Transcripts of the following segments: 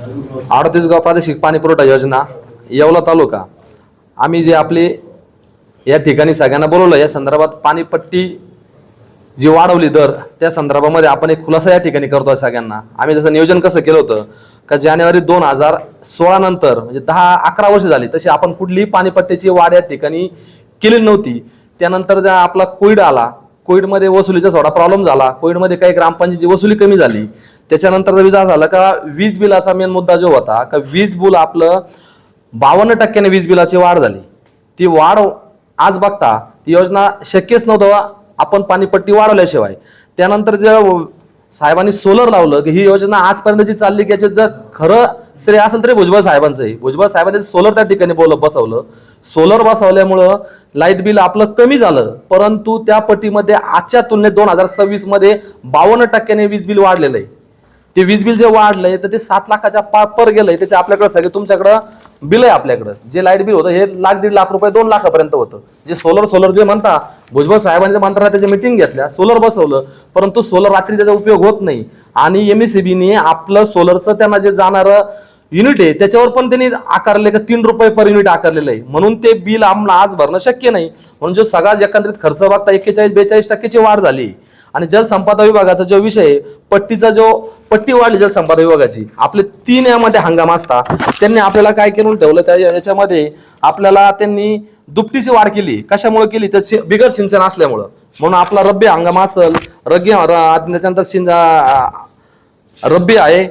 38 प्रादेशिक पाणी पुरवठा योजना येवला तालुका आम्ही जे आपले या ठिकाणी सगळ्यांना बोलवलं या संदर्भात पाणीपट्टी जी वाढवली दर त्या संदर्भामध्ये आपण एक खुलासा या ठिकाणी करतोय सगळ्यांना। आम्ही जसं नियोजन कसं केलं होतं का जानेवारी 2016 नंतर म्हणजे 10-11 वर्ष झाली तशी आपण कुठलीही पाणीपट्टीची वाढ या ठिकाणी केली नव्हती। त्यानंतर ज्या आपला कोविड आला, कोविडमध्ये वसुलीचा थोडा प्रॉब्लेम झाला, कोविडमध्ये काही ग्रामपंचायतीची वसुली कमी झाली। त्याच्यानंतर विचार झाला का वीज बिलाचा मेन मुद्दा जो होता का वीज बिल आपलं 52% वीज बिलाची वाढ झाली। ती वाढ आज बघता ती योजना शक्यच नव्हतं आपण पाणीपट्टी वाढवल्याशिवाय। त्यानंतर जे साहेबांनी सोलर लावलं की ही योजना आजपर्यंत जी चालली की याच्यात जर खरं श्रेय असेल तरी भुजबळ साहेबांचं आहे। भुजबळ साहेबांनी सोलर त्या ठिकाणी बसवलं, सोलर बसवल्यामुळं लाईट बिल आपलं कमी झालं, परंतु त्या पट्टीमध्ये आजच्या तुलनेत 2026 मध्ये 52% वीज बिल वाढलेलं आहे। ते वीज बिल जे वाढलंय तर ते 7 लाखाच्या पर गेलंय। त्याचे आपल्याकडे सगळे तुमच्याकडं बिल आहे, आपल्याकडे जे लाईट बिल होतं हे 1-1.5 लाख रुपये 2 लाखापर्यंत होतं। जे सोलर जे म्हणता भुजबळ साहेबांच्या मंत्रालयात त्याच्या मीटिंग घेतल्या, सोलर बसवलं, परंतु सोलर रात्री त्याचा उपयोग होत नाही आणि MECBने आपलं सोलरचं त्यांना जे जाणारं युनिट आहे त्याच्यावर पण त्यांनी आकारले का 3 रुपये पर युनिट आकारलेलं आहे, म्हणून ते बिल आम्हाला आज भरणं शक्य नाही। म्हणून जो सगळा एकंदरीत खर्च बघता 41-42% वाढ झाली। आणि जलसंपदा विभागाचा जो विषय पट्टीचा जो पट्टी वाढली जलसंपदा विभागाची आपले 3 यामध्ये हंगाम असता त्यांनी आपल्याला काय करून ठेवलं त्या याच्यामध्ये आपल्याला त्यांनी दुपटीची वाढ केली। कशामुळे केली तर बिगर सिंचन असल्यामुळं। म्हणून आपला रब्बी हंगाम असेल त्याच्यानंतर रब्बी आहे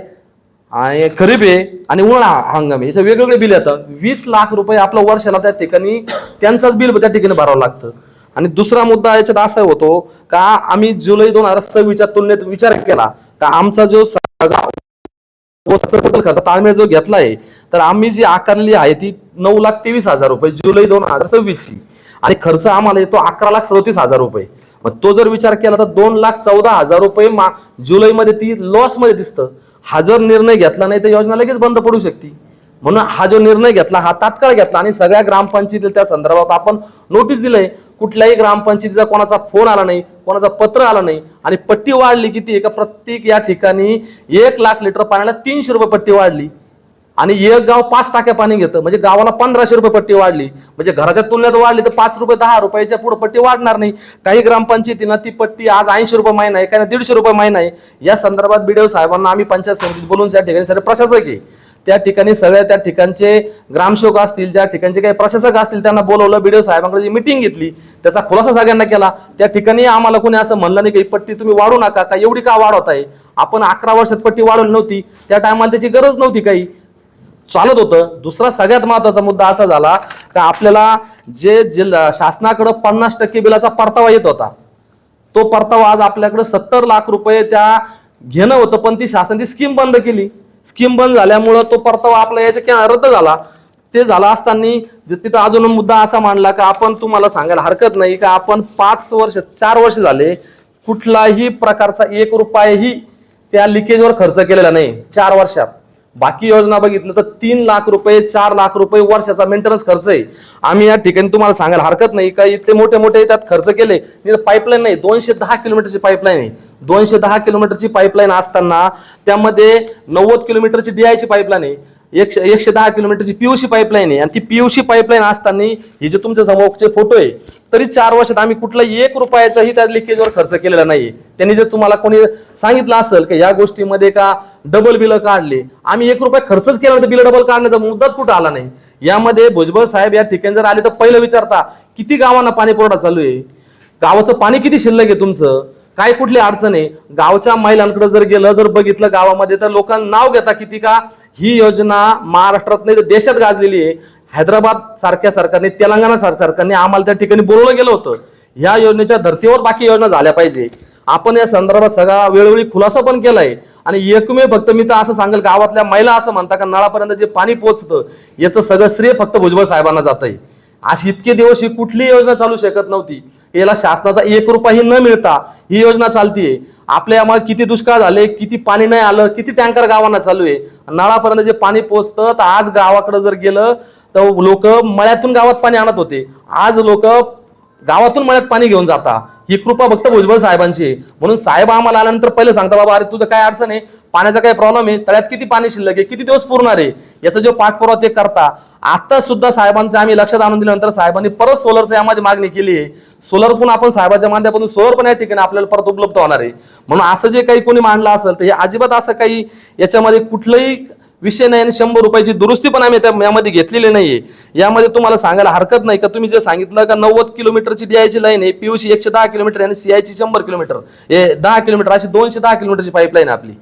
आणि खरीप आहे आणि उन्हाळा हंगाम आहे, याचे वेगवेगळे बिल येतात। 20 लाख रुपये आपलं वर्षाला त्या ठिकाणी त्यांचाच बिल त्या ठिकाणी भरावं लागतं। आणि दुसरा मुद्दा याच्यात असा होतो का आम्ही जुलै 2026च्या तुलनेत विचार केला का आमचा जो टोटल खर्च ताळमेळ जो घेतलाय तर आम्ही जी आकारली आहे ती 9,23,000 रुपये जुलै 2026 ची आणि खर्च आम्हाला येतो 11,37,000 रुपये। मग तो जर विचार केला तर 2,14,000 रुपये जुलैमध्ये ती लॉस मध्ये दिसतं। हा जर निर्णय घेतला नाही तर योजना लगेच बंद पडू शकते। म्हणून हा जो निर्णय घेतला हा तात्काळ घेतला आणि सगळ्या ग्रामपंचायतीला त्या संदर्भात आपण नोटीस दिलंय। कुठल्याही ग्रामपंचायतीचा कोणाचा फोन आला नाही, कोणाचा पत्र आला नाही आणि पट्टी वाढली किती आहे का प्रत्येक या ठिकाणी 1 लाख लिटर पाण्याला 300 रुपये पट्टी वाढली आणि एक गाव 5 टाक्या पाणी घेतं म्हणजे गावाला 1500 रुपये पट्टी वाढली। म्हणजे घराच्या तुलनेत वाढली तर 5 रुपये 10 रुपयाच्या पुढे पट्टी वाढणार नाही। काही ग्रामपंचायतीनं ती पट्टी आज 80 रुपये महिना आहे, काही 150 रुपये महिना आहे। या संदर्भात BDO साहेबांना आम्ही पंचायत समितीत बोलून त्या ठिकाणी सगळे प्रशासक आहे त्या ठिकाणी सगळ्या त्या ठिकाणचे ग्रामसेवक असतील, ज्या ठिकाणचे काही प्रशासक असतील त्यांना बोलवलं, BDO साहेबांकडे जी मीटिंग घेतली त्याचा खुलासा सगळ्यांना केला। त्या ठिकाणी आम्हाला कोणी असं म्हणलं नाही की पट्टी तुम्ही वाढू नका का एवढी का वाढवत आहे, आपण 11 वर्षात पट्टी वाढवली नव्हती, त्या टायमाला त्याची गरज नव्हती, काही चालत होतं। दुसरा सगळ्यात महत्वाचा मुद्दा असा झाला का आपल्याला जे शासनाकडे 50% बिलाचा परतावा येत होता तो परतावा आज आपल्याकडे 70 लाख रुपये त्या घेणं होतं, पण ती शासनाची स्कीम बंद केली। स्कीम बंद झाल्यामुळे तो परतावा आपला याच्या रद्द झाला। ते झाला असताना तिथं अजून मुद्दा असा मांडला का आपण तुम्हाला सांगायला हरकत नाही का आपण 4 वर्ष झाले कुठलाही प्रकारचा 1 रुपयाही त्या लिकेजवर खर्च केलेला नाही 4 वर्षात। बाकी योजना बघितलं तर 3 लाख रुपये 4 लाख रुपये वर्षाचा मेंटेनन्स खर्च आहे। आम्ही या ठिकाणी तुम्हाला सांगायला हरकत नाही का इतके मोठे मोठे त्यात खर्च केले। पाईपलाईन नाही, 210 किलोमीटरची पाईपलाईन आहे। 210 किलोमीटरची पाईपलाईन असताना त्यामध्ये 90 किलोमीटरची DI ची पाईपलाईन आहे, 110 किलोमीटरची PUC पाईपलाईन आहे आणि ती PUC पाईपलाईन असताना ही जे तुमच्या समोरचे फोटो आहे तरी 4 वर्षात आम्ही कुठला 1 रुपयाचाही त्या लिकेजवर खर्च केलेला नाही। त्यांनी जर तुम्हाला कोणी सांगितलं असेल की या गोष्टीमध्ये का डबल बिल काढले, आम्ही 1 रुपया खर्चच केला तर बिल डबल काढण्याचा मुद्दाच कुठं आला नाही। यामध्ये भुजबळ साहेब या ठिकाणी जर आले तर पहिलं विचारता किती गावांना पाणी पुरवठा चालू आहे, गावाचं पाणी किती शिल्लक आहे, तुमचं काय कुठली अडचण आहे। गावच्या महिलांकडे जर गेलं जर बघितलं गावामध्ये तर लोकांना नाव घेता किती का ही योजना महाराष्ट्रात नाही तर देशात गाजलेली आहे। हैदराबाद सारख्या सरकारने, तेलंगणा सरकारने आम्हाला त्या ठिकाणी बोलवलं गेलं होतं। या योजनेच्या धर्तीवर बाकी योजना झाल्या पाहिजे। आपण या संदर्भात सगळा वेळोवेळी खुलासा पण केलाय आणि एकमेव फक्त मी तर असं सांगेल गावातल्या महिला असं म्हणता का नळापर्यंत जे पाणी पोहोचतं याचं सगळं श्रेय फक्त भुजबळ साहेबांना जातंय। अशी इतके दिवस ही कुठली योजना चालू शकत नव्हती, याला शासनाचा 1 रुपयाही न मिळता ही योजना चालतीये। आपल्या आम्हाला किती दुष्काळ झाले, किती पाणी नाही आलं, किती टँकर गावांना चालू आहे, नळापर्यंत जे पाणी पोहोचतं तर आज गावाकडे जर गेलं तर लोक मळ्यातून गावात पाणी आणत होते, आज लोक गावातून मळ्यात पाणी घेऊन जाता, ही कृपा फक्त भुजबळ साहेबांची आहे. म्हणून साहेब आम्हाला आल्यानंतर पहिले सांगता, बाबा अरे तुझं काय अडचण आहे, पाण्याचा काय प्रॉब्लेम आहे, तळ्यात किती पाणी शिल्लक आहे, किती दिवस पुरणार आहे, याचा जो पाठपुरावा ते करता. आता सुद्धा साहेबांचं आम्ही लक्षात आणून दिल्यानंतर साहेबांनी परत सोलरचं यामध्ये मागणी केली आहे. सोलर पण आपण साहेबांच्या माध्यमातून सोलर पण या ठिकाणी आपल्याला परत उपलब्ध होणार आहे. म्हणून असं जे काही कोणी मांडलं असेल तर हे अजिबात असं काही याच्यामध्ये कुठलंही विषय नाही आणि 100 रुपयाची दुरुस्ती पण आम्ही यामध्ये घेतलेली नाहीये. यामध्ये तुम्हाला सांगायला हरकत नाही का तुम्ही जे सांगितलं का 90 किलोमीटरची DI लाईन आहे, PUC 110 किलोमीटर आणि CIची 100 किलोमीटर, हे 10 किलोमीटर अशी 210 किलोमीटरची पाईपलाईन आपली.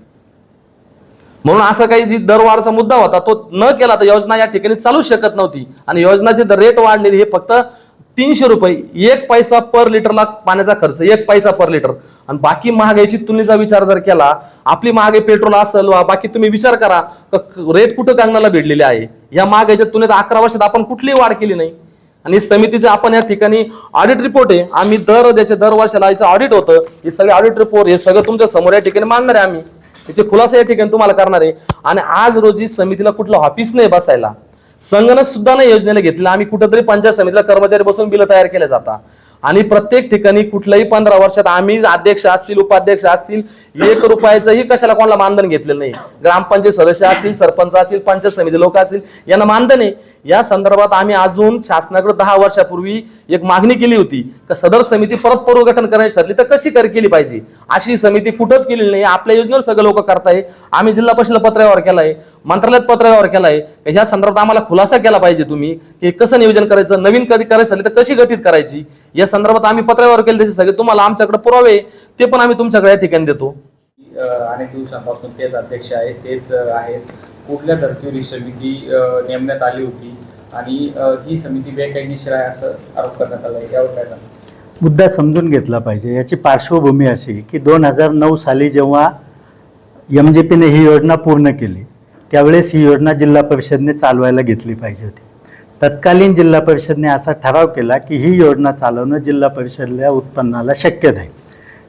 म्हणून असं काही जी दरवाढचा मुद्दा होता तो न केला तर योजना या ठिकाणी चालू शकत नव्हती. आणि योजनाचे रेट वाढलेली हे फक्त 300 रुपये, 1 पैसा पर लिटरला पाण्याचा खर्च, 1 पैसा पर लिटर. आणि बाकी महागाईची तुलनेचा विचार जर केला, आपली महागाई पेट्रोल असेल वा बाकी तुम्ही विचार करा रेट कुठं कांगणाला भेटलेले आहे. या महागाईच्या तुलनेत 11 वर्षात आपण कुठलीही वाढ केली नाही. आणि समितीचे आपण या ठिकाणी ऑडिट रिपोर्ट आहे, आम्ही दर वर्षाला याचं ऑडिट होतं, हे सगळे ऑडिट रिपोर्ट हे सगळं तुमच्या समोर या ठिकाणी मांडणार आहे. आम्ही त्याचे खुलासा या ठिकाणी तुम्हाला करणार आहे. आणि आज रोजी समितीला कुठलं ऑफिस नाही बसायला, संगणक सुद्धा नाही योजनेला घेतलेला. आम्ही कुठेतरी पंचायत समितीला कर्मचारी बसून बिलं तयार केले जातात. आणि प्रत्येक ठिकाणी कुठल्याही 15 वर्षात आम्ही अध्यक्ष असतील उपाध्यक्ष असतील 1 रुपयाचंही कशाला कोणाला मानधन घेतलेलं नाही. ग्रामपंचायत सदस्य असतील, सरपंच असतील, पंचायत समिती लोक असतील, यांना मानधन आहे. या संदर्भात आम्ही अजून शासनाकडे 10 वर्षापूर्वी एक मागणी केली होती का सदर समिती परत पुनर्गठन करण्याची ठरली तर कशी केली पाहिजे. अशी समिती कुठंच केलेली नाही. आपल्या योजनेवर सगळे लोक करताय. आम्ही जिल्हा परिषदेला पत्रव्यवहार केलाय, मंत्रालयात पत्रव्यवहार केलाय. ह्या संदर्भात आम्हाला खुलासा केला पाहिजे तुम्ही की कसं नियोजन करायचं, नवीन कधी करायचं झाली तर कशी गठीत करायची. या संदर्भात आम्ही पत्रव्यवहार केले, त्याचे सगळे तुम्हाला आमच्याकडे पुरावे ते पण आम्ही तुमच्याकडे या ठिकाणी देतो. अनेक दिवसांपासून तेच अध्यक्ष आहेत, तेच आहेत. कुठल्या धर्तीवर ही समिती नेमण्यात आली होती आणि ही समिती बेकायदेशीर आहे असं आरोप करण्यात आला, यावर काय सांगा? मुद्दा समजून घेतला पाहिजे. याची पार्श्वभूमी अशी की 2009 साली जेव्हा MGPने ही योजना पूर्ण केली त्यावेळेस ही योजना जिल्हा परिषदने चालवायला घेतली पाहिजे होती. तत्कालीन जिल्हा परिषदने असा ठराव केला की ही योजना चालवणं जिल्हा परिषदेच्या उत्पन्नाला शक्य नाही.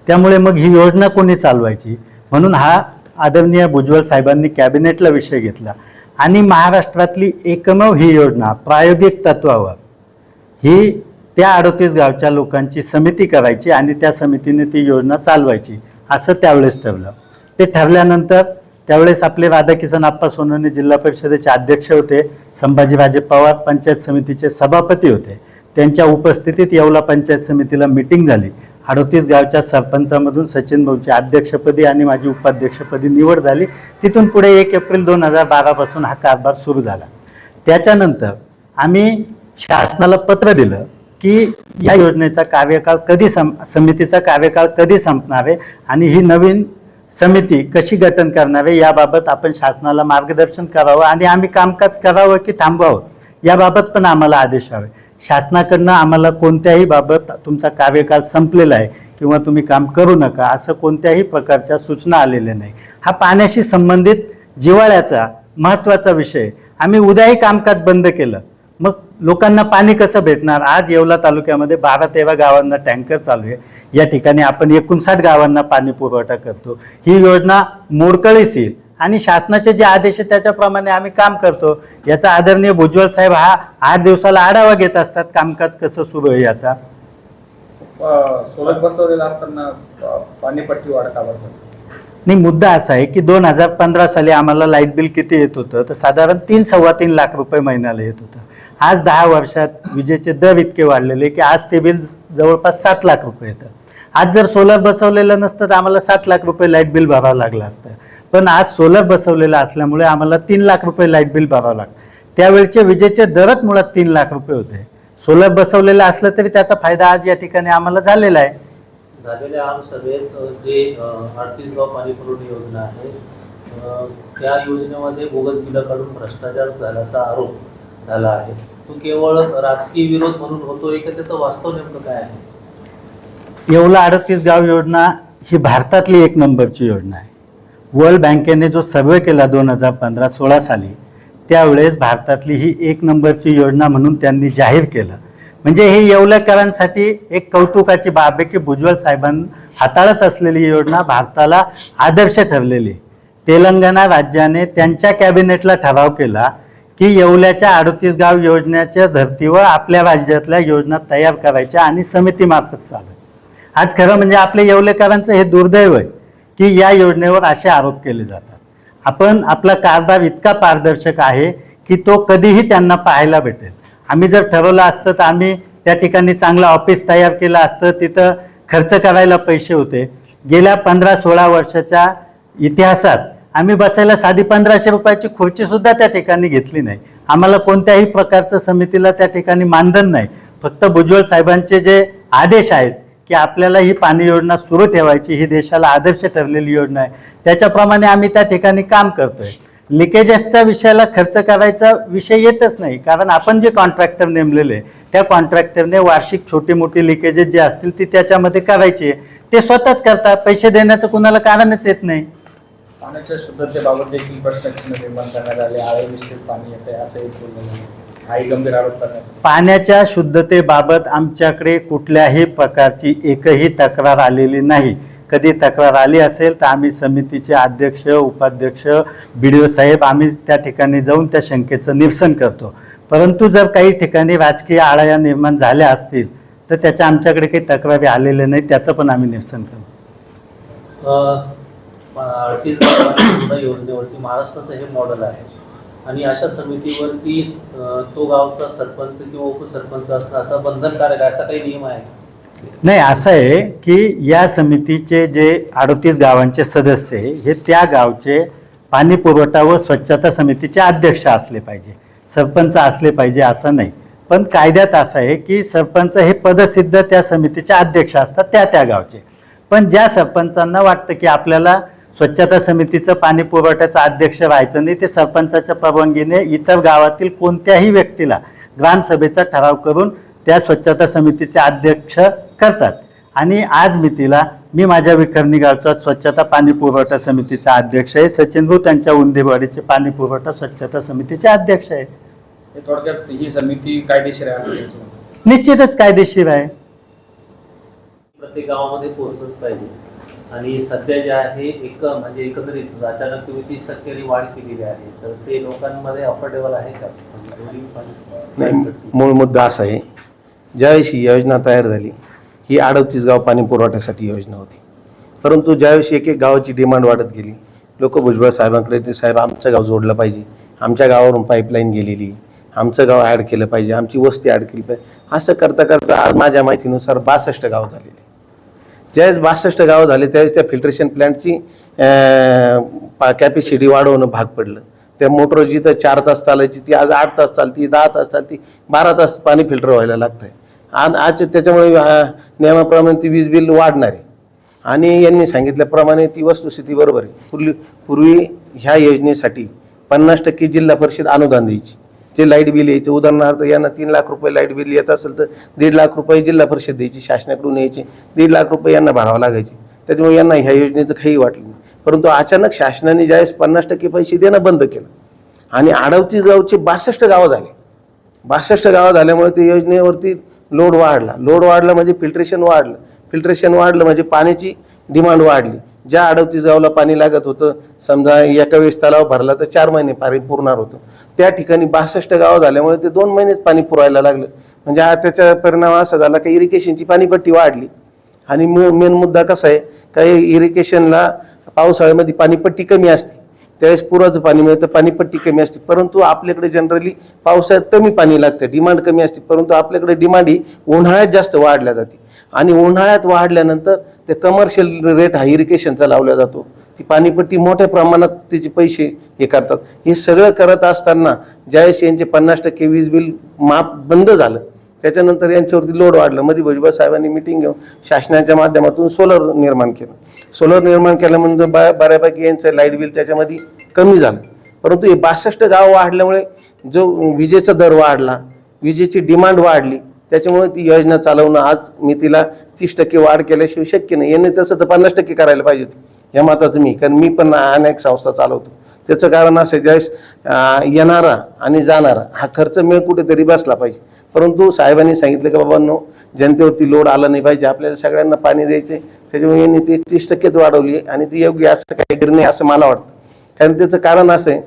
त्यामुळे मग ही योजना कोणी चालवायची म्हणून हा आदरणीय भुजबळ साहेबांनी कॅबिनेटला विषय घेतला आणि महाराष्ट्रातली एकमेव ही योजना प्रायोगिक तत्वावर ही त्या 38 गावच्या लोकांची समिती करायची आणि त्या समितीने ती योजना चालवायची असं त्यावेळेस ठरलं. ते ठरल्यानंतर त्यावेळेस आपले राधाकिसन आप्पा सोनवणे जिल्हा परिषदेचे अध्यक्ष होते, संभाजीराजे पवार पंचायत समितीचे सभापती होते. त्यांच्या उपस्थितीत येवला पंचायत समितीला मीटिंग झाली. 38 गावच्या सरपंचामधून सचिन भाऊची अध्यक्षपदी आणि माझी उपाध्यक्षपदी निवड झाली. तिथून पुढे 1 एप्रिल 2012 पासून हा कारभार सुरू झाला. त्याच्यानंतर आम्ही शासनाला पत्र दिलं की या योजनेचा कार्यकाळ कधी समितीचा कार्यकाळ कधी संपणार आहे आणि ही नवीन समिती कशी गठन करणार आहे याबाबत आपण शासनाला मार्गदर्शन करावं आणि आम्ही कामकाज करावं की थांबवावं याबाबत पण आम्हाला आदेश हवे. शासनाकडनं आम्हाला कोणत्याही बाबत तुमचा कार्यकाळ संपलेला आहे किंवा तुम्ही काम करू नका असं कोणत्याही प्रकारच्या सूचना आलेल्या नाही. हा पाण्याशी संबंधित जिव्हाळ्याचा महत्त्वाचा विषय. आम्ही उद्याही कामकाज बंद केलं मग लोकांना पाणी कसं भेटणार. आज येवला तालुक्यामध्ये 12-13 गावांना टँकर चालू आहे. या ठिकाणी आपण 59 गावांना पाणी पुरवठा करतो. ही योजना मोडकळीस येईल आणि शासनाचे जे आदेश आहेत त्याच्याप्रमाणे आम्ही काम करतो. याचा आदरणीय भुजबळ साहेब हा 8 दिवसाला आढावा घेत असतात कामकाज कसं सुरू आहे याचा. सोलर बसवलेला असताना पाणीपट्टी वाढत आवडतं नाही. मुद्दा असा आहे की 2015 साली आम्हाला लाईट बिल किती येत होतं तर साधारण 3-3.25 लाख रुपये महिन्याला येत होतं. आज 10 वर्षात विजेचे दर इतके वाढलेले की आज ते बिल जवळपास 7 लाख रुपये येतं. आज जर सोलर बसवलेलं नसतं तर आम्हाला 7 लाख रुपये लाईट बिल भरावं लागलं असतं. पण आज सोलर बसवलेलं असल्यामुळे आम्हाला 3 लाख रुपये लाईट बिल भरावं लागतं. त्यावेळचे विजेचे दरच मुळात 3 लाख रुपये होते. सोलर बसवलेलं असलं तरी त्याचा फायदा आज या ठिकाणी आम्हाला झालेला आहे. झालेल्या आमसभेत जे 38 गाव पाणी पुरवठा योजना आहे त्या योजनेमध्ये बोगस बिलं काढून भ्रष्टाचार झाल्याचा आरोप झाला आहे. तो केवळ राजकीय विरोध म्हणून होतोय का त्याचं वास्तव नेमकं काय आहे? येवला 38 गाव योजना ही भारतातली 1 नंबरची योजना आहे. वर्ल्ड बँकेने जो सर्वे केला 2015-16 साली त्यावेळेस भारतातली ही 1 नंबरची योजना म्हणून त्यांनी जाहीर केलं. म्हणजे हे येवलेकरांसाठी एक कौतुकाची बाब आहे की भुजबळ साहेबांनी हाताळत असलेली योजना भारताला आदर्श ठरलेली. तेलंगणा राज्याने त्यांच्या कॅबिनेटला ठराव केला की येवल्याच्या 38 गाव योजनेच्या धर्तीवर आपल्या राज्यातल्या योजना तयार करायच्या आणि समितीमार्फत चालू आहे. आज खरं म्हणजे आपल्या येवलेकरांचं हे दुर्दैव आहे की या योजनेवर असे आरोप केले जातात. आपला कारभार इतका पारदर्शक आहे की तो कधीही त्यांना पाहायला भेटेल. आम्ही जर ठरवलं असतं तर आम्ही त्या ठिकाणी चांगलं ऑफिस तयार केलं असतं, तिथं खर्च करायला पैसे होते. गेल्या 15-16 वर्षाच्या इतिहासात आम्ही बसायला साधी 1500 रुपयाची खुर्ची सुद्धा त्या ठिकाणी घेतली नाही. आम्हाला कोणत्याही प्रकारचं समितीला त्या ठिकाणी मानधन नाही. फक्त भुजबळ साहेबांचे जे आदेश आहेत की आपल्याला ही पाणी योजना सुरू ठेवायची, ही देशाला आदर्श ठरलेली योजना आहे, त्याच्याप्रमाणे आम्ही त्या ठिकाणी काम करतोय. लिकेजेसच्या विषयाला खर्च करायचा विषय येतच नाही, कारण आपण जे कॉन्ट्रॅक्टर नेमलेले त्या कॉन्ट्रॅक्टरने वार्षिक छोटी मोठी लिकेजेस जे असतील ती त्याच्यामध्ये करायची, ते स्वतःच करतात. पैसे देण्याचं कुणाला कारणच येत नाही. पाण्याच्या शुद्धतेबाबत देखील प्रश्नचिन्ह निर्माण करण्यात आले. आळे मिश्रित पाणी येते असंही बोललं गेलं. हाही गंभीर आरोप करण्यात आला. पाण्याच्या शुद्धतेबाबत आमच्याकडे कुठल्याही प्रकारची एकही तक्रार आलेली नाही. कधी तक्रार आली असेल तर आम्ही समितीचे अध्यक्ष, उपाध्यक्ष, BDO साहेब आम्ही त्या ठिकाणी जाऊन त्या शंकेचं निरसन करतो. परंतु जर काही ठिकाणी राजकीय आळ्या निर्माण झाल्या असतील तर त्याच्या आमच्याकडे काही तक्रारी आलेल्या नाही, त्याचं पण आम्ही निरसन करतो. 38 गाव योजनेवरती महाराष्ट्राचं हे मॉडेल आहे आणि अशा समितीवरती तो गावचा सरपंच किंवा उपसरपंच असणं असा बंधनकारक असा काही नियम आहे? नाही, असं आहे की या समितीचे जे 38 गावांचे सदस्य आहे हे त्या गावचे पाणी पुरवठा व स्वच्छता समितीचे अध्यक्ष असले पाहिजे, सरपंच असले पाहिजे असं नाही. पण कायद्यात असं आहे की सरपंच हे पदसिद्ध त्या समितीचे अध्यक्ष असतात त्या गावचे. पण ज्या सरपंचांना वाटतं की आपल्याला स्वच्छता समितीचं पाणी पुरवठ्याचा अध्यक्ष व्हायचं नाही, ते सरपंचाच्या परवानगीने इतर गावातील कोणत्याही व्यक्तीला ग्रामसभेचा ठराव करून त्या स्वच्छता समितीचे अध्यक्ष करतात. आणि आज मी माझ्या विखर्णी गावचा स्वच्छता पाणी पुरवठा समितीचा अध्यक्ष आहे. सचिन भाऊ त्यांच्या उंदेवाडीचे पाणी पुरवठा स्वच्छता समितीचे अध्यक्ष आहे. थोडक्यात ही समिती कायदेशीर आहे असं तुमचं म्हणणं? निश्चितच कायदेशीर आहे. प्रत्येक गावामध्ये पोहोचलंच पाहिजे. आणि सध्या जे आहे म्हणजे एकंदरीत अचानक तुम्ही 30% वाढ केलेली आहे, तर ते लोकांमध्ये अफोर्डेबल आहे का? मूळ मुद्दा असा आहे, ज्यावेळेस ही योजना तयार झाली ही 38 गाव पाणी पुरवठ्यासाठी योजना होती. परंतु ज्यावेळेस एक गावाची डिमांड वाढत गेली, लोक भुजबळ साहेबांकडे ते साहेब आमचं गाव जोडलं पाहिजे, आमच्या गावावरून पाईपलाईन गेलेली, आमचं गाव ॲड केलं पाहिजे, आमची वस्ती ॲड केली पाहिजे, असं करता करता आज माझ्या माहितीनुसार 62 गाव झालेले. ज्यावेळेस 62 गाव झाले त्यावेळेस त्या फिल्ट्रेशन प्लॅन्टची कॅपॅसिटी वाढवणं भाग पडलं. त्या मोटर जिथं 4 तास चालायची ती आज 8 तास चालती, 10 तास चालती, 12 तास पाणी फिल्टर व्हायला लागतं आहे. आणि आज त्याच्यामुळे नियमाप्रमाणे ती वीज बिल वाढणार आहे. आणि यांनी सांगितल्याप्रमाणे ती वस्तुस्थिती बरोबर आहे. पूर्वी ह्या योजनेसाठी 50% जिल्हा परिषद अनुदान द्यायची. जे लाईट बिल यायचं, उदाहरणार्थ यांना 3 लाख रुपये लाईट बिल येत असेल तर 1.5 लाख रुपये जिल्हा परिषद द्यायची, शासनाकडून यायचे 1.5 लाख रुपये यांना भरावं लागायचे. त्याच्यामुळे यांना ह्या योजनेचं काही वाटलं नाही. परंतु अचानक शासनाने ज्यावेळेस 50% पैसे देणं बंद केलं आणि 38 गावचे 62 गावं झाले. 62 गावं झाल्यामुळे त्या योजनेवरती लोड वाढला म्हणजे फिल्ट्रेशन वाढलं म्हणजे पाण्याची डिमांड वाढली. ज्या 38 गावाला पाणी लागत होतं, समजा एका वेळेस तलाव भरला तर 4 महिने पाणी पुरणार होतं, त्या ठिकाणी 62 गावं झाल्यामुळे ते 2 महिनेच पाणी पुरायला लागलं. म्हणजे त्याचा परिणाम असा झाला की इरिगेशनची पाणीपट्टी वाढली. आणि मेन मुद्दा कसा आहे, काही इरिगेशनला पावसाळ्यामध्ये पाणीपट्टी कमी असते, त्यावेळेस पुराचं पाणी मिळतं, पाणीपट्टी कमी असते. परंतु आपल्याकडे जनरली पावसाळ्यात कमी पाणी लागतं, डिमांड कमी असते. परंतु आपल्याकडे डिमांड ही उन्हाळ्यात जास्त वाढल्या जाते. आणि उन्हाळ्यात वाढल्यानंतर ते कमर्शियल रेट हा इरिगेशनचा लावला जातो. ती पाणीपट्टी मोठ्या प्रमाणात त्याचे पैसे हे करतात. हे सगळं करत असताना ज्यावेळेस यांचे 50% वीज बिल माफ बंद झालं, त्याच्यानंतर यांच्यावरती लोड वाढलं. मध्ये भुजबळ साहेबांनी मिटिंग घेऊन शासनाच्या माध्यमातून सोलर निर्माण केल्यानंतर बऱ्यापैकी यांचं लाईट बिल त्याच्यामध्ये कमी झालं. परंतु हे 62 गाव वाढल्यामुळे जो विजेचा दर वाढला, विजेची डिमांड वाढली, त्याच्यामुळे ती योजना चालवणं आज मी तिला 30% वाढ केल्याशिवाय शक्य नाही. यांनी तसं तर 50% करायला पाहिजे होती या मतात मी, कारण मी पण अनेक संस्था चालवतो. त्याचं कारण असं ज्यावेळेस येणारा आणि जाणारा हा खर्च मिळ कुठेतरी बसला पाहिजे. परंतु साहेबांनी सांगितलं की बाबांनो, जनतेवरती लोड आला नाही पाहिजे, आपल्याला सगळ्यांना पाणी द्यायचे, त्याच्यामुळे यांनी ती 30% वाढवली आणि ती योग्य असं काही निर्णय असं मला वाटतं. कारण त्याचं कारण असं आहे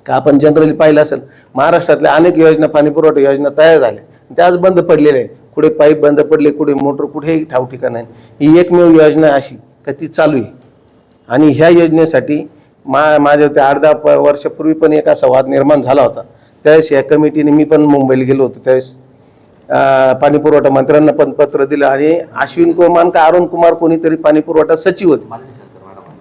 का आपण जनरली पाहिलं असेल महाराष्ट्रातल्या अनेक योजना पाणीपुरवठा योजना तयार झाल्या, त्या आज बंद पडलेल्या आहेत. कुठे पाईप बंद पडले, कुठे मोटर, कुठेही ठाव ठिकाण नाही. ही एकमेव योजना अशी का ती चालू आहे. आणि ह्या योजनेसाठी माझ्या त्या 8-10 वर्षापूर्वी पण एक असा वाद निर्माण झाला होता. त्यावेळेस या कमिटीने, मी पण मुंबईला गेलो होतो त्यावेळेस, पाणीपुरवठा मंत्र्यांना पण पत्र दिलं आणि अश्विन कुमार का अरुण कुमार कोणीतरी पाणीपुरवठा सचिव होते,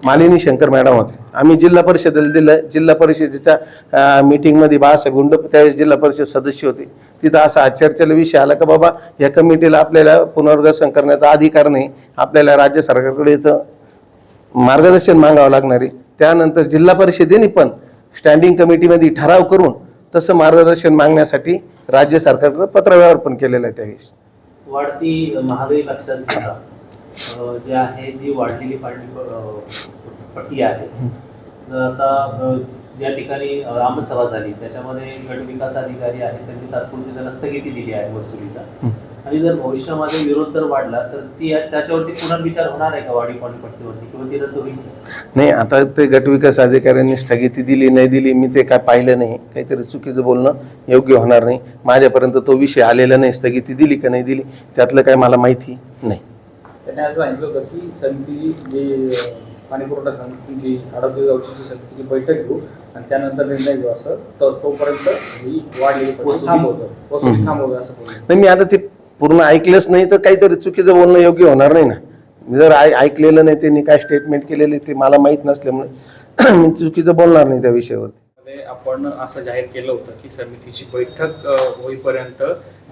मालिनी शंकर मॅडम होते. आम्ही जिल्हा परिषदेला दिलं. जिल्हा परिषदेच्या मीटिंगमध्ये बाळासाहेब गुंड त्यावेळेस जिल्हा परिषद सदस्य होते. तिथं असा चर्चेला विषय आला का बाबा या कमिटीला आपल्याला पुनर्वसन करण्याचा अधिकार नाही, आपल्याला राज्य सरकारकडे याचं मार्गदर्शन मागावं लागणार आहे. त्यानंतर जिल्हा परिषदेने पण स्टँडिंग कमिटीमध्ये ठराव करून तसं मार्गदर्शन मागण्यासाठी राज्य सरकारकडे पत्रव्यवहार पण केलेला आहे. त्यावेळेस वाढती महागाई लक्षात घेता जे आहे, जी वाढलेली पट्टी आहे, तर आता ज्या ठिकाणी आमसभा झाली त्याच्यामध्ये गट विकास अधिकारी आहेत, त्यांनी तात्पुरती त्याला स्थगिती दिली आहे वसुलीला. आणि जर भविष्यामध्ये विरोध जर वाढला तर त्याच्यावरती पुनर्विचार होणार आहे का वाढी पाणीपट्टीवरती, किंवा ती रद्द होईल? नाही, आता ते गट विकास अधिकाऱ्यांनी स्थगिती दिली नाही दिली मी ते काय पाहिलं नाही. काहीतरी चुकीचं बोलणं योग्य होणार नाही. माझ्यापर्यंत तो विषय आलेला नाही, स्थगिती दिली का नाही दिली त्यातलं काय मला माहिती नाही. त्याने असं सांगितलं होतं की समिती जी पाणीपुरवठा समितीची 38 गावची समितीची बैठक घेऊ आणि त्यानंतर निर्णय घेऊ, असं तर तोपर्यंत ही वाढलेली वसुली थांबवतं असं बोललं. नाही, मी आता ते पूर्ण ऐकलंच नाही तर काहीतरी चुकीचं बोलणं योग्य होणार नाही ना. जर ऐकलेलं नाही, त्यांनी काय स्टेटमेंट केलेले ते मला माहीत नसल्यामुळे मी चुकीचं बोलणार नाही त्या विषयावरती. आपण असं जाहीर केलं होतं की समितीची बैठक होईपर्यंत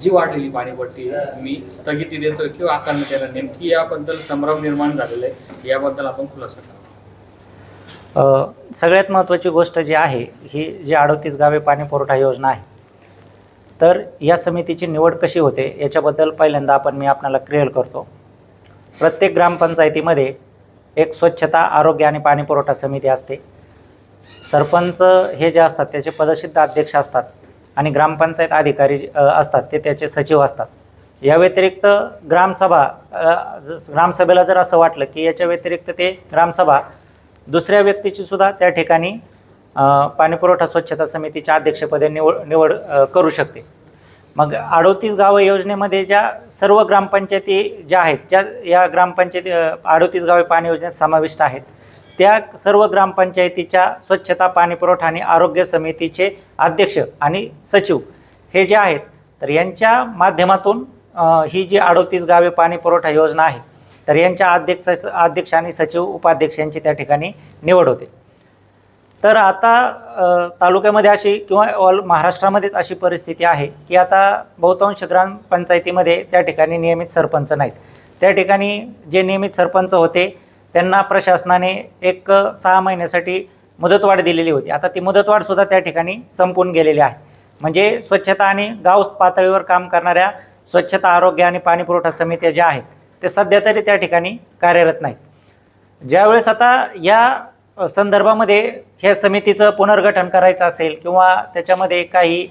जी वाढलेली पाणीपट्टी मी स्थगिती देतोय किंवा आकारण्यात येणार, नेमकी याबद्दल संभ्रम निर्माण झालेला आहे, याबद्दल आपण खुलासा करा. सगळ्यात महत्त्वाची गोष्ट जी आहे, ही जी 38 गावे पाणी पुरवठा योजना आहे, तर या समितीची निवड कशी होते याच्याबद्दल पहिल्यांदा मी आपल्याला क्लिअर करतो. प्रत्येक ग्रामपंचायतीमध्ये एक स्वच्छता, आरोग्य आणि पाणी पुरवठा समिती असते. सरपंच हे जे असतात त्याचे पदसिद्ध अध्यक्ष असतात आणि ग्रामपंचायत अधिकारी असतात ते त्याचे सचिव असतात. या व्यतिरिक्त ग्रामसभेला जर असं वाटलं की याच्या व्यतिरिक्त ते ग्रामसभा दुसऱ्या व्यक्तीची सुद्धा त्या ठिकाणी पाणीपुरवठा स्वच्छता समितीच्या अध्यक्षपदी निवड करू शकते. मग 38 गावं योजनेमध्ये ज्या सर्व ग्रामपंचायती ज्या आहेत, ज्या या ग्रामपंचायती 38 गावे पाणी योजनेत समाविष्ट आहेत, त्या सर्व ग्रामपंचायतीच्या स्वच्छता, पाणीपुरवठा आणि आरोग्य समितीचे अध्यक्ष आणि सचिव हे जे आहेत, तर यांच्या माध्यमातून ही जी 38 गावे पाणीपुरवठा योजना आहे, तर यांच्या अध्यक्ष आणि सचिव, उपाध्यक्ष यांची त्या ठिकाणी निवड होते. तर आता तालुक्यामध्ये अशी किंवा ऑल महाराष्ट्रामध्येच अशी परिस्थिती आहे की आता बहुतांश ग्रामपंचायतीमध्ये त्या ठिकाणी नियमित सरपंच नाहीत. त्या ठिकाणी जे नियमित सरपंच होते त्यांना प्रशासनाने एक 6 महिन्यासाठी मुदतवाढ दिलेली होती. आता ती मुदतवाढसुद्धा त्या ठिकाणी संपून गेलेली आहे. म्हणजे स्वच्छता आणि गाव पातळीवर काम करणाऱ्या स्वच्छता, आरोग्य आणि पाणीपुरवठा समित्या ज्या आहेत ते सध्या तरी त्या ठिकाणी कार्यरत नाहीत. ज्यावेळेस आता या संदर्भामध्ये ह्या समितीचं पुनर्गठन करायचं असेल किंवा त्याच्यामध्ये काही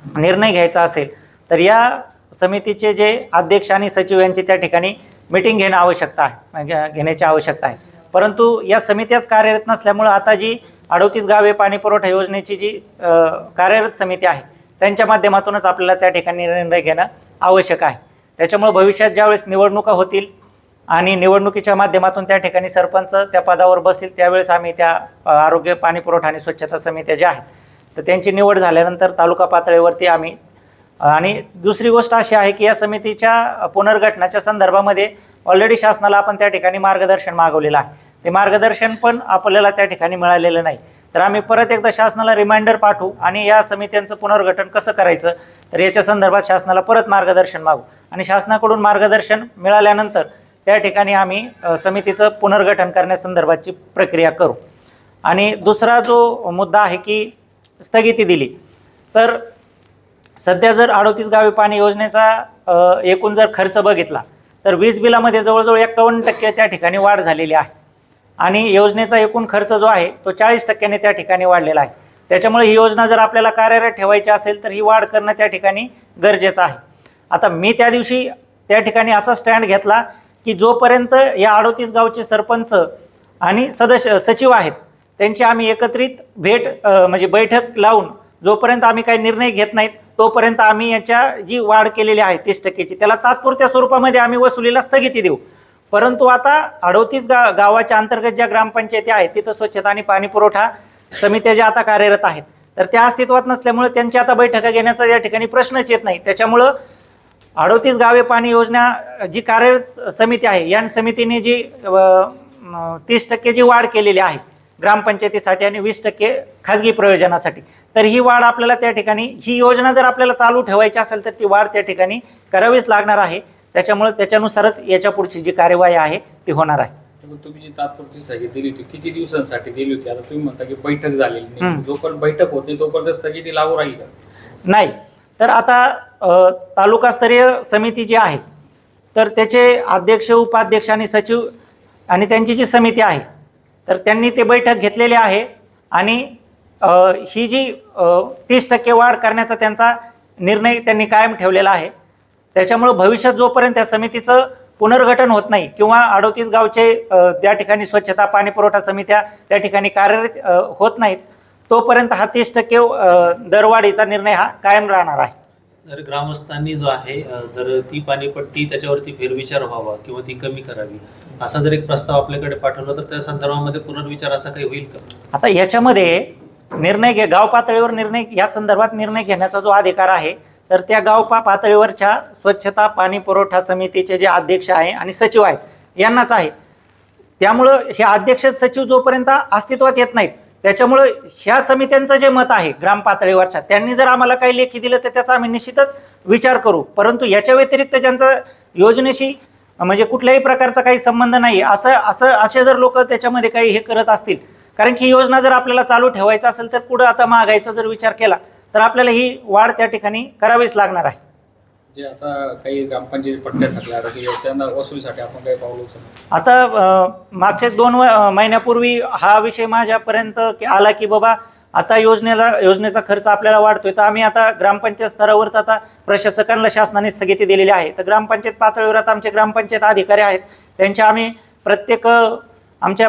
निर्णय घ्यायचा असेल तर या समितीचे जे अध्यक्ष आणि सचिव यांची त्या ठिकाणी मीटिंग घेण्याची आवश्यकता आहे. परंतु या समित्याच कार्यरत नसल्यामुळं आता जी 38 गावे पाणीपुरवठा योजनेची जी कार्यरत समिती आहे त्यांच्या माध्यमातूनच आपल्याला त्या ठिकाणी निर्णय घेणं आवश्यक आहे. त्याच्यामुळे भविष्यात ज्यावेळेस निवडणुका होतील आणि निवडणुकीच्या माध्यमातून त्या ठिकाणी सरपंच त्या पदावर बसतील त्यावेळेस आम्ही त्या आरोग्य, पाणीपुरवठा आणि स्वच्छता समित्या ज्या आहेत तर त्यांची निवड झाल्यानंतर तालुका पातळीवरती आम्ही. आणि दुसरी गोष्ट अशी आहे की या समितीच्या पुनर्गठनाच्या संदर्भामध्ये ऑलरेडी शासनाला आपण त्या ठिकाणी मार्गदर्शन मागवलेलं आहे. ते मार्गदर्शन पण आपल्याला त्या ठिकाणी मिळालेलं नाही. तर आम्ही परत एकदा शासनाला रिमाइंडर पाठवू आणि या समित्यांचं पुनर्गठन कसं करायचं तर याच्या संदर्भात शासनाला परत मार्गदर्शन मागू आणि शासनाकडून मार्गदर्शन मिळाल्यानंतर त्या ठिकाणी आम्ही समितीचं पुनर्गठन करण्यासंदर्भातची प्रक्रिया करू. आणि दुसरा जो मुद्दा आहे की स्थगिती दिली, तर सध्या जर 38 गावे पाणी योजनेचा एकूण जर खर्च बघितला तर वीज बिलामध्ये जवळजवळ 51% त्या ठिकाणी वाढ झालेली आहे आणि योजनेचा एकूण खर्च जो आहे तो 40% त्या ठिकाणी वाढलेला आहे. त्याच्यामुळे ही योजना जर आपल्याला कार्यरत ठेवायची असेल तर ही वाढ करणं त्या ठिकाणी गरजेचं आहे. आता मी त्या दिवशी त्या ठिकाणी असा स्टँड घेतला की जोपर्यंत या 38 गावचे सरपंच आणि सचिव आहेत त्यांची आम्ही एकत्रित भेट म्हणजे बैठक लावून जोपर्यंत आम्ही काही निर्णय घेत नाहीत तोपर्यंत आम्ही याच्या जी वाढ केलेली आहे 30%ची त्याला तात्पुरत्या स्वरूपामध्ये आम्ही वसुलीला स्थगिती देऊ. परंतु आता 38 गावाच्या अंतर्गत ज्या ग्रामपंचायती आहेत तिथं स्वच्छता आणि पाणी पुरवठा समित्या ज्या आता कार्यरत आहेत तर त्या अस्तित्वात नसल्यामुळे त्यांची आता बैठका घेण्याचा या ठिकाणी प्रश्नच येत नाही. त्याच्यामुळं 38 गावे पाणी योजना जी कार्यरत समिती आहे या समितीने जी 30% जी वाढ केलेली आहे ग्रामपंचायतीसाठी आणि 20% खाजगी प्रयोजनासाठी, तर ही वाढ आपल्याला त्या ठिकाणी ही योजना जर आपल्याला चालू ठेवायची असेल तर ती वाढ त्या ठिकाणी करावीच लागणार आहे. त्याच्यामुळे त्याच्यानुसारच याच्या पुढची जी कार्यवाही आहे ती होणार आहे. मग तुम्ही जी तात्पुरती स्थगिती दिली होती किती दिवसांसाठी दिली होती? आता तुम्ही म्हणता की बैठक झालेली नाही, जोपर्यंत बैठक होते तोपर्यंत स्थगिती लागू राहील का? नाही, तर आता तालुकास्तरीय समिती जी आहे तर त्याचे अध्यक्ष उपाध्यक्ष आणि सचिव आणि त्यांची जी समिती आहे तर त्यांनी ते बैठक घेतलेली आहे आणि ही जी 30% वाढ करण्याचा त्यांचा निर्णय त्यांनी कायम ठेवलेला आहे. त्याच्यामुळं भविष्यात जोपर्यंत त्या समितीचं पुनर्गठन होत नाही किंवा 38 गावचे त्या ठिकाणी स्वच्छता पाणी पुरवठा समित्या त्या ठिकाणी कार्यरत होत नाहीत तोपर्यंत हा 30% दरवाढीचा निर्णय हा कायम राहणार आहे. तर ग्रामस्थांनी जो आहे तर ती पाणीपट्टी त्याच्यावरती फेरविचार व्हावा किंवा ती कमी करावी असा जर एक प्रस्ताव आपल्याकडे पाठवला तर त्या संदर्भामध्ये पुनर्विचार असा काही होईल का? आता याच्यामध्ये निर्णय गाव पातळीवर निर्णय या संदर्भात निर्णय घेण्याचा जो अधिकार आहे तर त्या गाव पातळीवरच्या स्वच्छता पाणी पुरवठा समितीचे जे अध्यक्ष आहे आणि सचिव आहेत यांनाच आहे. त्यामुळं हे अध्यक्ष सचिव जोपर्यंत अस्तित्वात येत नाहीत त्याच्यामुळं ह्या समित्यांचं जे मत आहे ग्राम पातळीवरच्या त्यांनी जर आम्हाला काही लेखी दिलं तर त्याचा आम्ही निश्चितच विचार करू. परंतु याच्या व्यतिरिक्त ज्यांचा योजनेशी म्हणजे कुठल्याही प्रकारचा काही संबंध नाही असे जर लोक त्याच्यामध्ये काही हे करत असतील, कारण की योजना जर आपल्याला चालू ठेवायचं असेल तर पुढे आता महागाईचा जर विचार केला तर आपल्याला ही वाढ त्या ठिकाणी करावीच लागणार आहे. जे आता काही ग्रामपंचायत पट्ट्या थकल्या त्यांना वसुलीसाठी आपण काही पावलं उचललं? आता मागच्या 2 महिन्यापूर्वी हा विषय माझ्यापर्यंत आला की बाबा आता योजनेचा खर्च आपल्याला वाढतोय तर आम्ही आता ग्रामपंचायत स्तरावर आता प्रशासकांना शासनाने स्थगिती दिलेली आहे. तर ग्रामपंचायत पातळीवर आता आमचे ग्रामपंचायत अधिकारी आहेत त्यांच्या आम्ही प्रत्येक आमच्या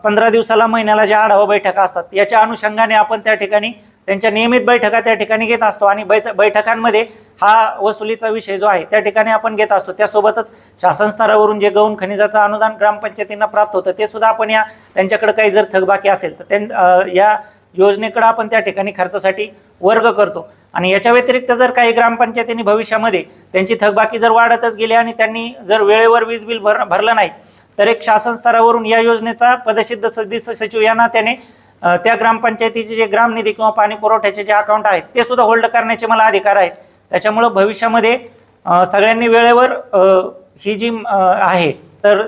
15 दिवसाला महिन्याला ज्या आढावा बैठका असतात याच्या अनुषंगाने आपण त्या ठिकाणी त्यांच्या नियमित बैठका त्या ठिकाणी घेत असतो आणि बैठकांमध्ये हा वसुलीचा विषय जो आहे त्या ठिकाणी आपण घेत असतो. त्यासोबतच शासन स्तरावरून जे गौण खनिजाचं अनुदान ग्रामपंचायतींना प्राप्त होतं ते सुद्धा आपण त्यांच्याकडे काही जर थकबाकी असेल तर या योजनेकडे आपण त्या ठिकाणी खर्चासाठी वर्ग करतो. आणि याच्या व्यतिरिक्त जर काही ग्रामपंचायतींनी भविष्यामध्ये त्यांची थकबाकी जर वाढतच गेली आणि त्यांनी जर वेळेवर वीज बिल भरलं नाही तर एक शासन स्तरावरून या योजनेचा पदसिद्ध सदस्य सचिव यांना त्याने त्या ग्रामपंचायतीचे जे ग्रामनिधी किंवा पाणी पुरवठ्याचे जे अकाउंट आहेत ते सुद्धा होल्ड करण्याचे मला अधिकार आहेत. त्याच्यामुळं भविष्यामध्ये सगळ्यांनी वेळेवर ही जी आहे तर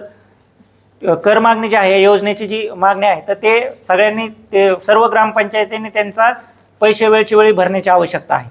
कर मागणी जी आहे योजनेची जी मागणी आहे तर ते सगळ्यांनी सर्व ग्रामपंचायतींनी त्यांचा पैसे वेळची वेळी भरण्याची आवश्यकता आहे.